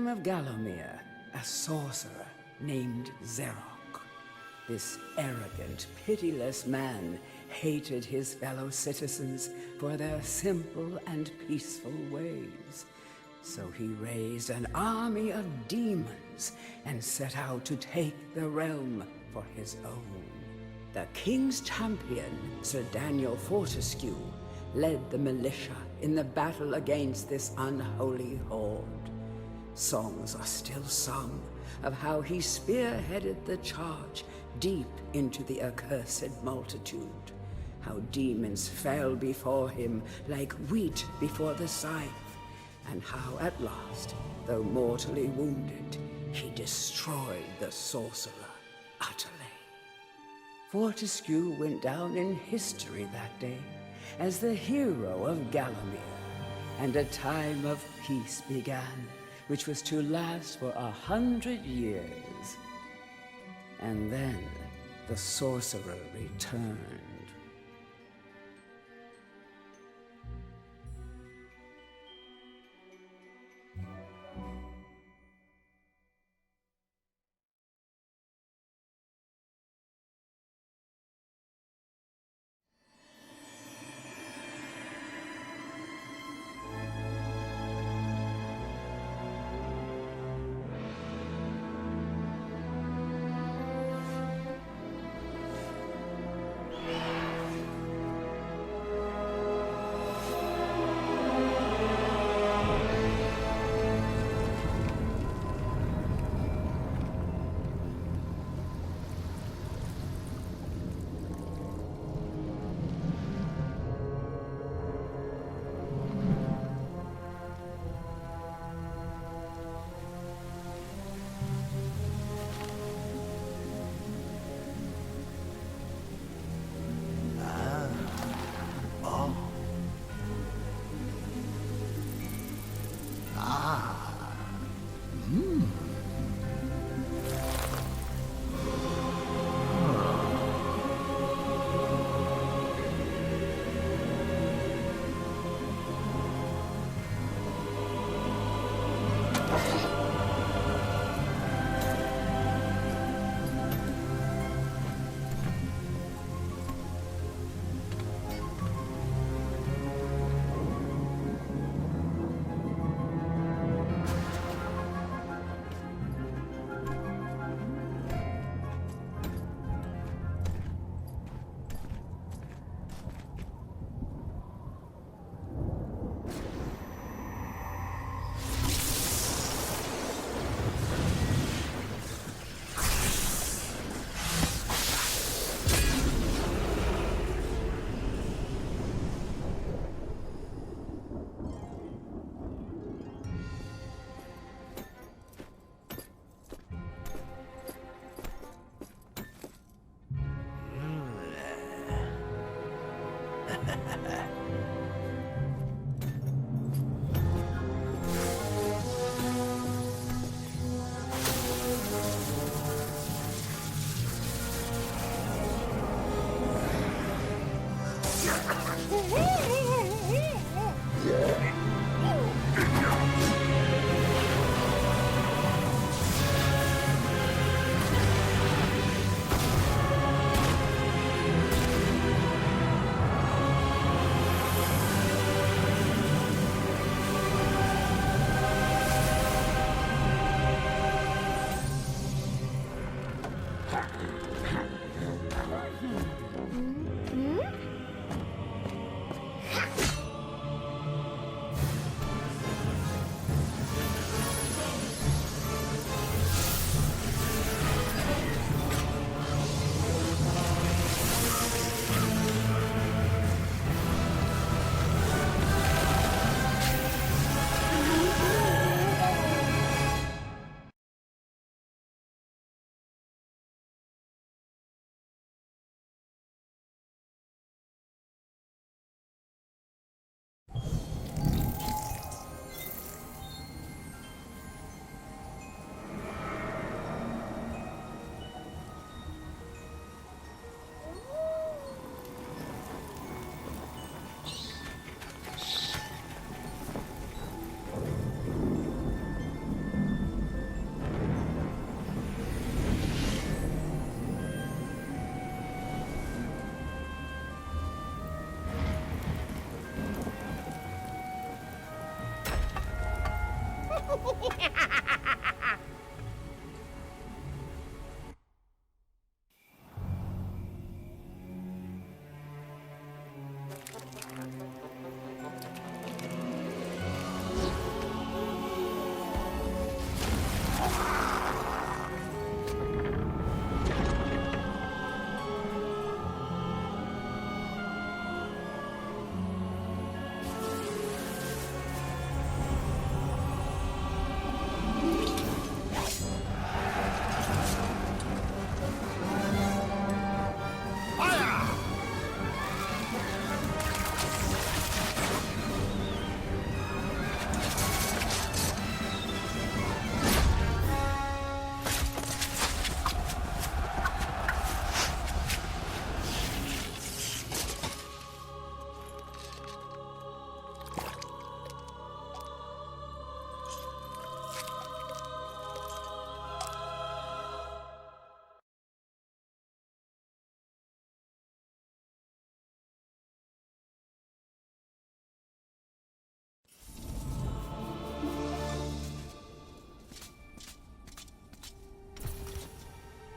time of Gallowmere, a sorcerer named Zarok. This arrogant, pitiless man hated his fellow citizens for their simple and peaceful ways. So he raised an army of demons and set out to take the realm for his own. The king's champion, Sir Daniel Fortesque, led the militia in the battle against this unholy horde. Songs are still sung of how he spearheaded the charge deep into the accursed multitude, how demons fell before him like wheat before the scythe, and how at last, though mortally wounded, he destroyed the sorcerer utterly. Fortesque went down in history that day as the hero of Gallowmere, and a time of peace began, which was to last for 100 years. And then the sorcerer returned.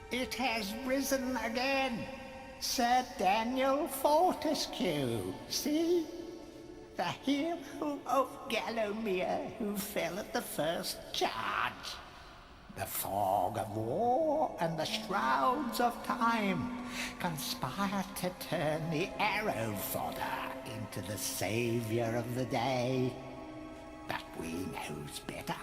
It has risen again. Sir Daniel Fortesque, see? The hero of Gallowmere who fell at the first charge. The fog of war and the shrouds of time conspire to turn the arrow fodder into the savior of the day. But we knows better.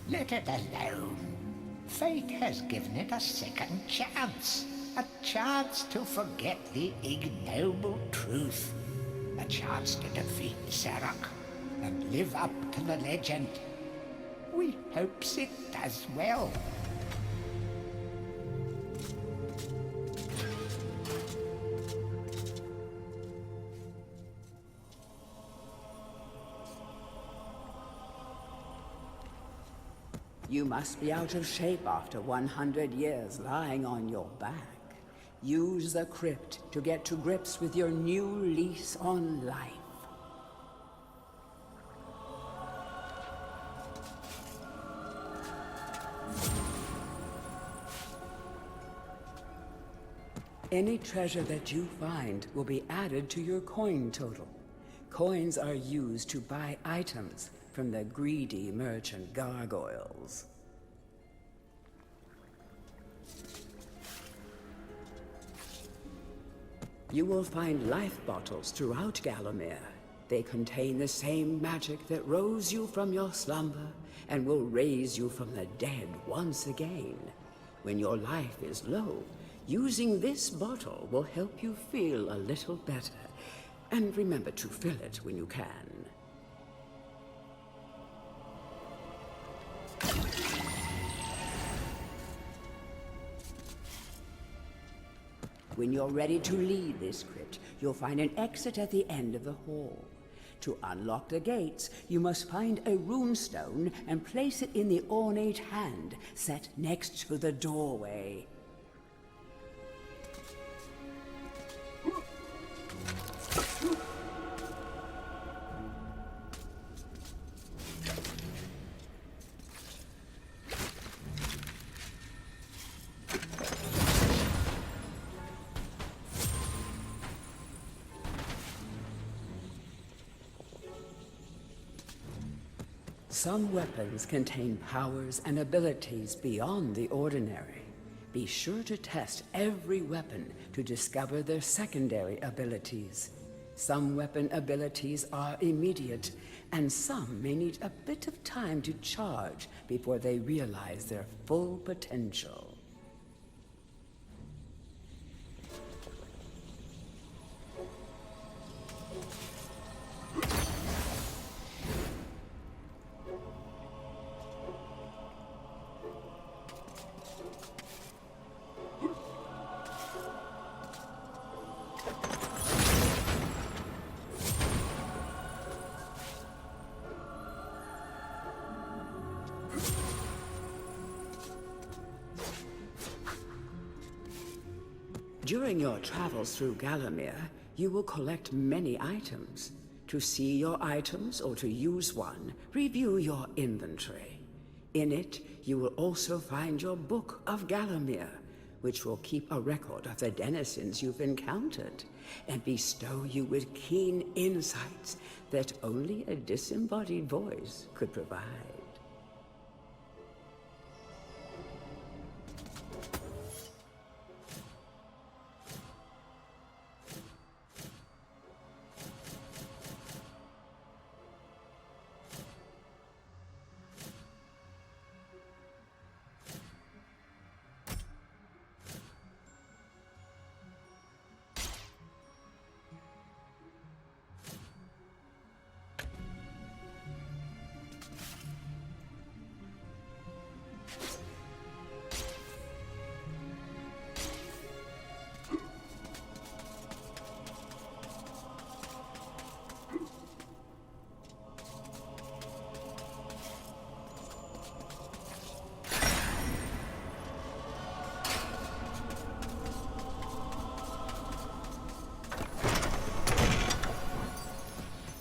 Let it alone. Fate has given it a second chance. A chance to forget the ignoble truth. A chance to defeat Zarok and live up to the legend. We hopes it does well. You must be out of shape after 100 years lying on your back. Use the crypt to get to grips with your new lease on life. Any treasure that you find will be added to your coin total. Coins are used to buy items from the greedy merchant gargoyles. You will find life bottles throughout Gallowmere. They contain the same magic that rose you from your slumber and will raise you from the dead once again. When your life is low, using this bottle will help you feel a little better. And remember to fill it when you can. When you're ready to leave this crypt, you'll find an exit at the end of the hall. To unlock the gates, you must find a runestone and place it in the ornate hand set next to the doorway. Some weapons contain powers and abilities beyond the ordinary. Be sure to test every weapon to discover their secondary abilities. Some weapon abilities are immediate, and some may need a bit of time to charge before they realize their full potential. During your travels through Gallowmere, you will collect many items. To see your items or to use one, review your inventory. In it, you will also find your Book of Gallowmere, which will keep a record of the denizens you've encountered and bestow you with keen insights that only a disembodied voice could provide.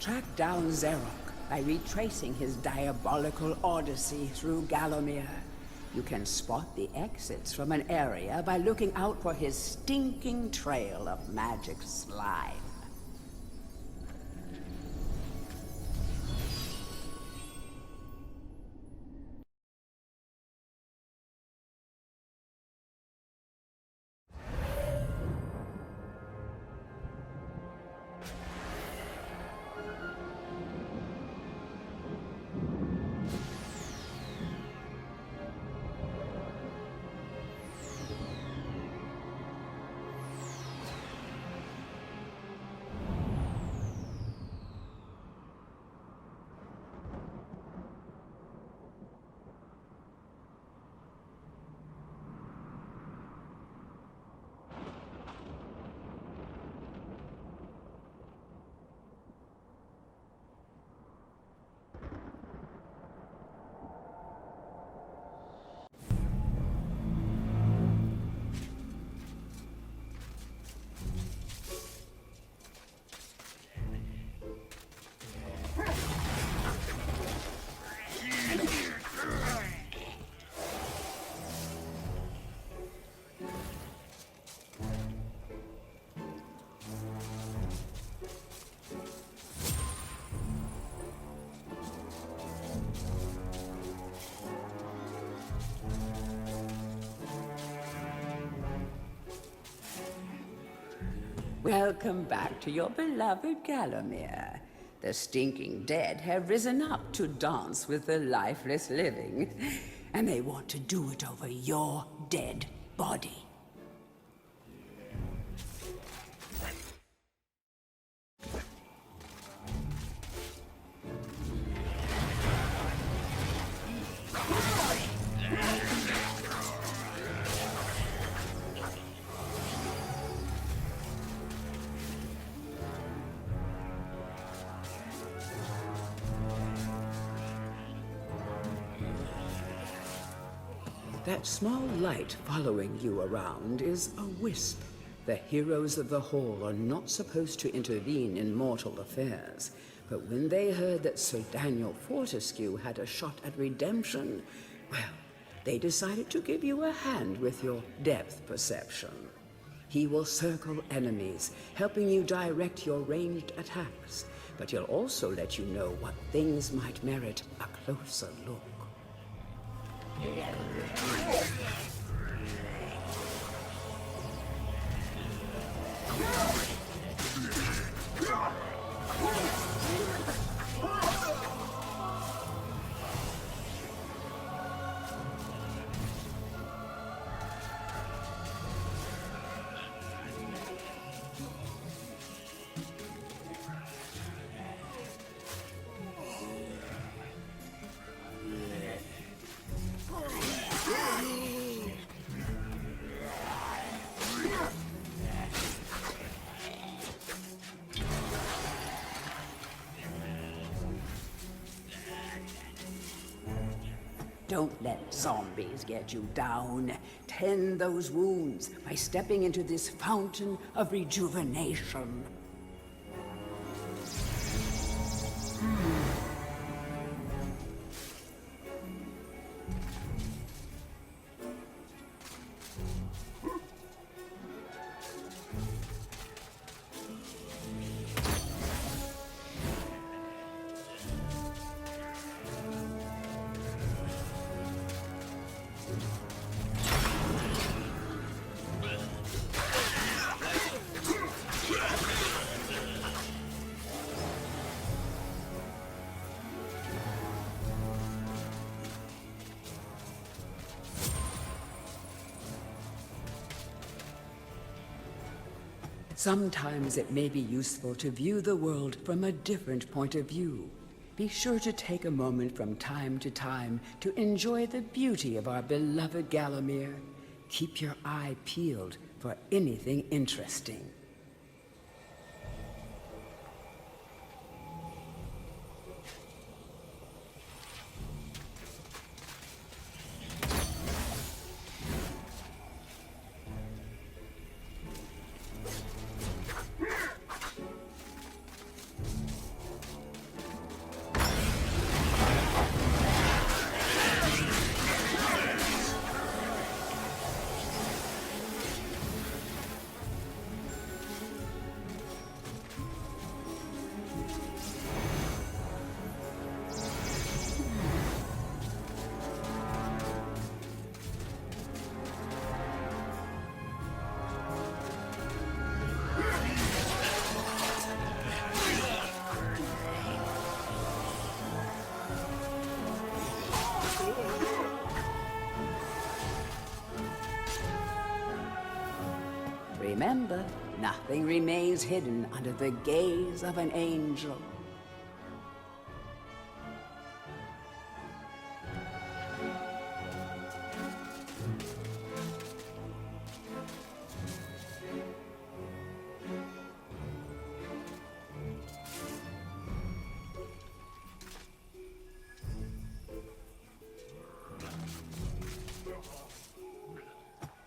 Track down Zarok by retracing his diabolical odyssey through Gallowmere. You can spot the exits from an area by looking out for his stinking trail of magic slime. Welcome back to your beloved Gallowmere. The stinking dead have risen up to dance with the lifeless living, and they want to do it over your dead body. That small light following you around is a wisp. The heroes of the Hall are not supposed to intervene in mortal affairs, but when they heard that Sir Daniel Fortesque had a shot at redemption, well, they decided to give you a hand with your depth perception. He will circle enemies, helping you direct your ranged attacks, but he'll also let you know what things might merit a closer look. Don't let zombies get you down. Tend those wounds by stepping into this fountain of rejuvenation. Sometimes it may be useful to view the world from a different point of view. Be sure to take a moment from time to time to enjoy the beauty of our beloved Gallowmere. Keep your eye peeled for anything interesting. Remember, nothing remains hidden under the gaze of an angel.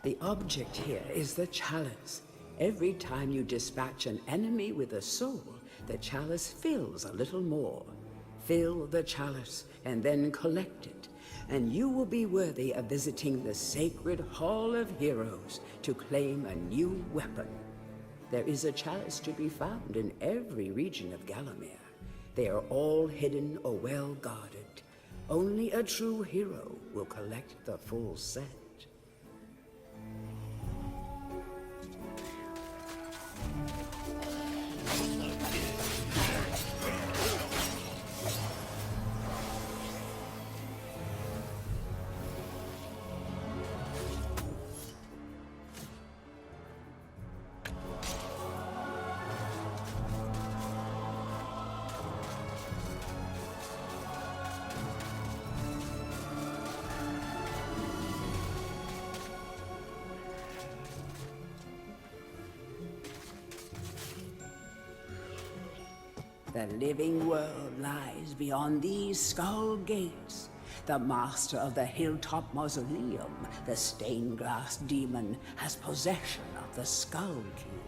The object here is the chalice. Every time you dispatch an enemy with a soul, the chalice fills a little more. Fill the chalice and then collect it, and you will be worthy of visiting the sacred Hall of Heroes to claim a new weapon. There is a chalice to be found in every region of Gallowmere. They are all hidden or well guarded. Only a true hero will collect the full set. The living world lies beyond these skull gates. The master of the hilltop mausoleum, the stained glass demon, has possession of the skull key.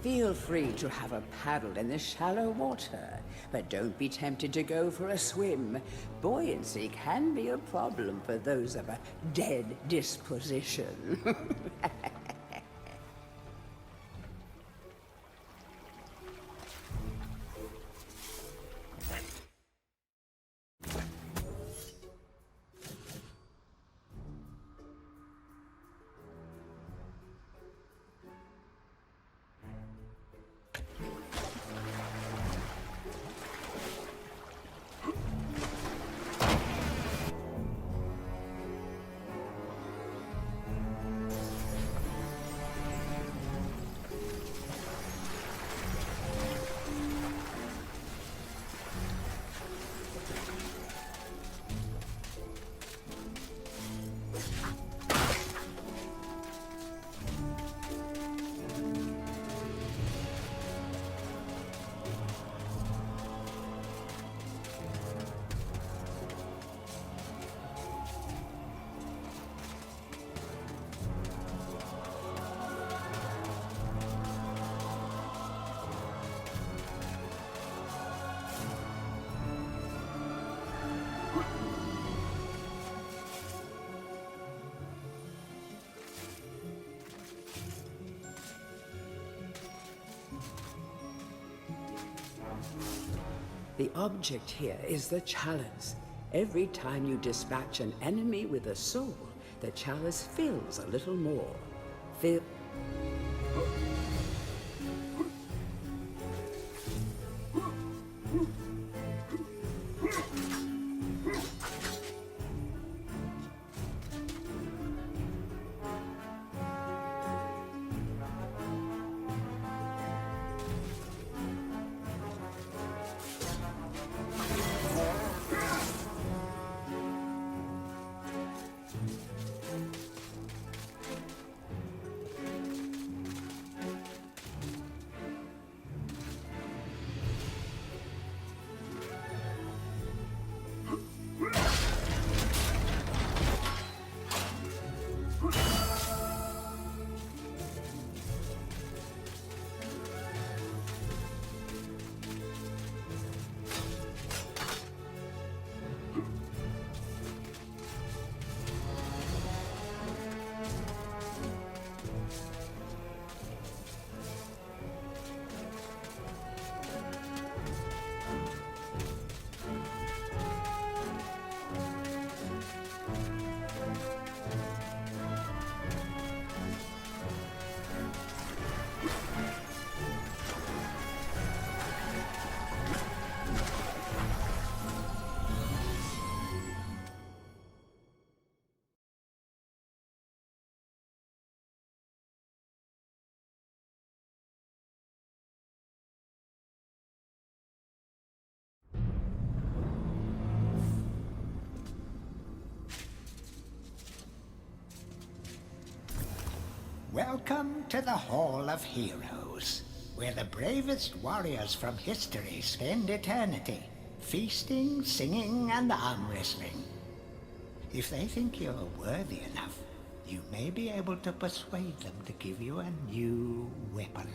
Feel free to have a paddle in the shallow water, but don't be tempted to go for a swim. Buoyancy can be a problem for those of a dead disposition. The object here is the chalice. Every time you dispatch an enemy with a soul, the chalice fills a little more. Welcome to the Hall of Heroes, where the bravest warriors from history spend eternity, feasting, singing, and arm wrestling. If they think you're worthy enough, you may be able to persuade them to give you a new weapon.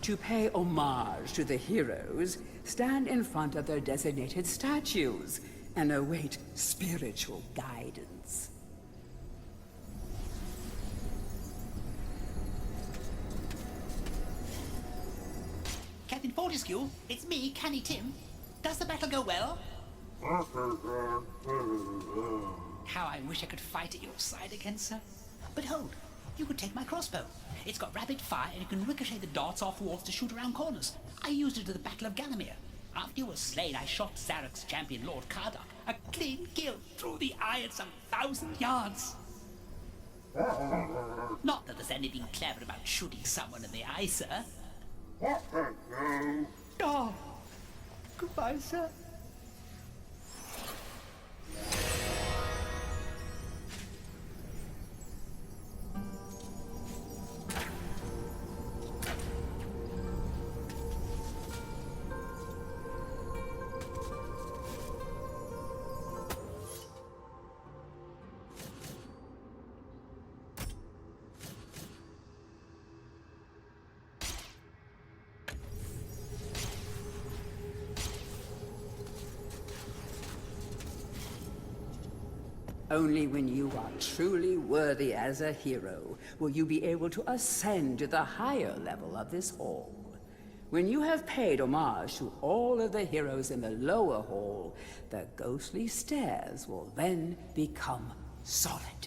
To pay homage to the heroes, stand in front of their designated statues and await spiritual guidance. Captain Fortesque, it's me, Canny Tim. Does the battle go well? How I wish I could fight at your side again, sir. But hold, you could take my crossbow. It's got rapid fire and it can ricochet the darts off walls to shoot around corners. I used it at the Battle of Gallowmere. After you were slain, I shot Zarok's champion, Lord Kardok. A clean kill through the eye at some 1,000 yards. Not that there's anything clever about shooting someone in the eye, sir. Oh, goodbye, sir. Only when you are truly worthy as a hero will you be able to ascend to the higher level of this hall. When you have paid homage to all of the heroes in the lower hall, the ghostly stairs will then become solid.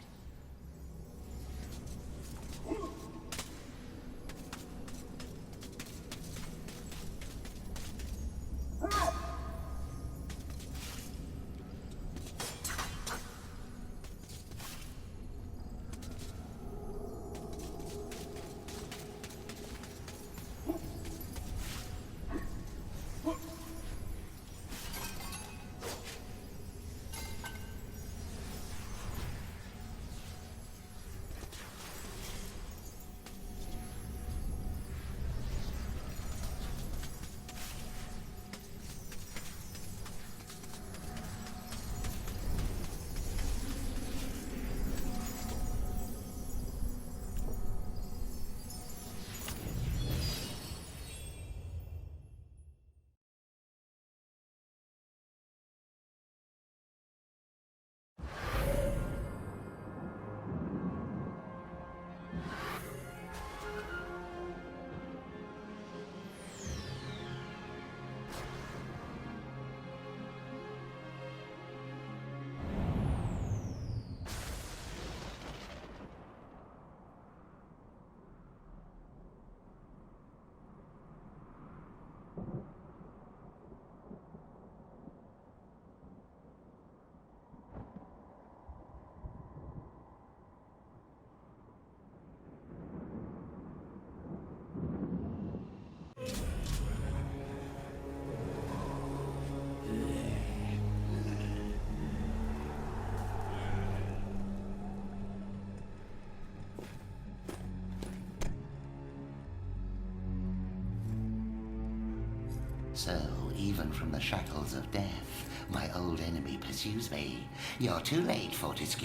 So, even from the shackles of death, my old enemy pursues me. You're too late, Fortesque.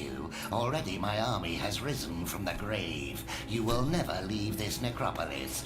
Already my army has risen from the grave. You will never leave this necropolis.